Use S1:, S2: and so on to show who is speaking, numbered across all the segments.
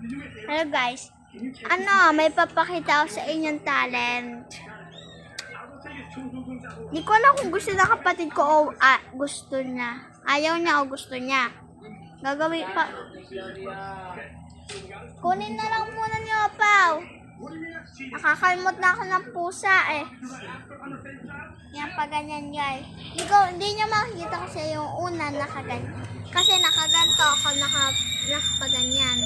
S1: Hello guys. May papakita ako sa inyong talent. Di ko alam kung gusto na kapatid ko o gusto niya. Ayaw niya o gusto niya. Gagawin pa. Kunin na lang muna niyo, Pao. Nakakalmot na ako ng pusa eh. Yan pa ganyan guys. Hindi niya makikita kasi yung una nakaganyan. Kasi nakaganto ako nakapaganyan.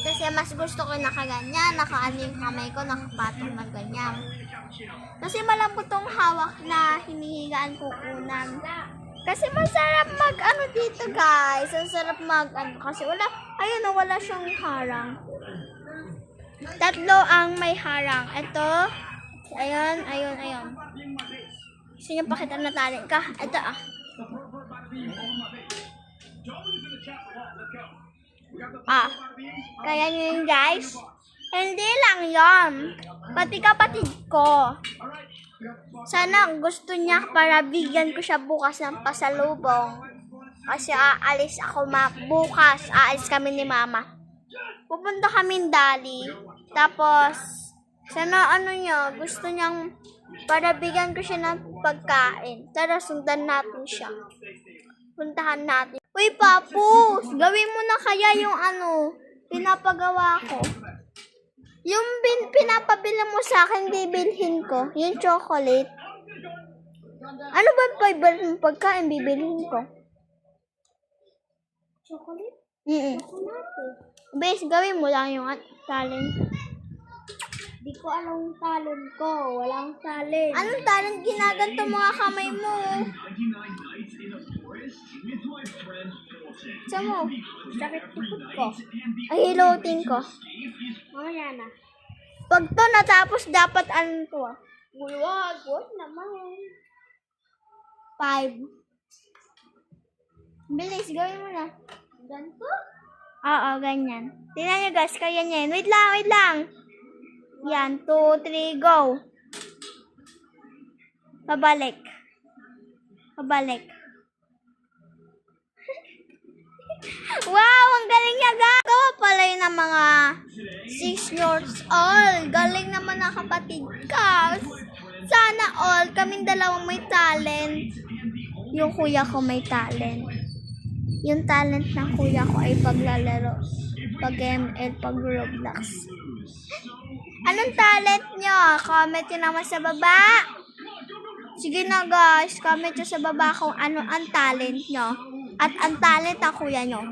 S1: Kasi mas gusto ko nakaganyan, nakaano yung kamay ko, nakapatong na ganyan. Kasi malambot tong hawak na hinihigaan ko unan. Kasi masarap dito guys. Ang sarap kasi wala siyang harang. Tatlo ang may harang. Ito, ayun. Gusto niyo pakita na talent ka? Ito kaya nyo yun guys. Hindi lang yon, pati kapatid ko. Sana gusto niya para bigyan ko siya bukas ng pasalubong. Kasi aalis ako bukas. Aalis kami ni mama. Pupunta kami Dali. Tapos, sana gusto niyang para bigyan ko siya ng pagkain. Tara, sundan natin siya. Puntahan natin. Uy, Papus! Gawin mo na kaya yung pinapagawa ko. Yung pinapabili mo sa akin, bibilhin ko. Yung chocolate. Ano ba favorite mong pagkain, bibilhin ko? Chocolate? Bes, gawin mo lang yung talent. Di ko alam yung talent ko. Walang talent. Anong talent? Ginaganto mga kamay mo. Saan mo? Sakit tukod ko. Ay, hilotin ko. Mamaya na. Pag to natapos, dapat Wag naman. 5. Bilis, gawin mo na. Ganito? Oo, ganyan. Tingnan nyo guys, kaya niya yun. Wait lang. Yan, 2, 3, go. Pabalik. Wow, ang galing niya guys. Ito pala yun ng mga 6 years old. Galing naman ang kapatid ka. Sana all, kaming dalawang may talent. Yung kuya ko may talent. Yung talent ng kuya ko ay paglalaro, pag-ML, pag-Roblox. Anong talent nyo? Comment nyo naman sa baba. Sige na guys, comment nyo sa baba kung ano ang talent nyo. At ang talent ng kuya nyo.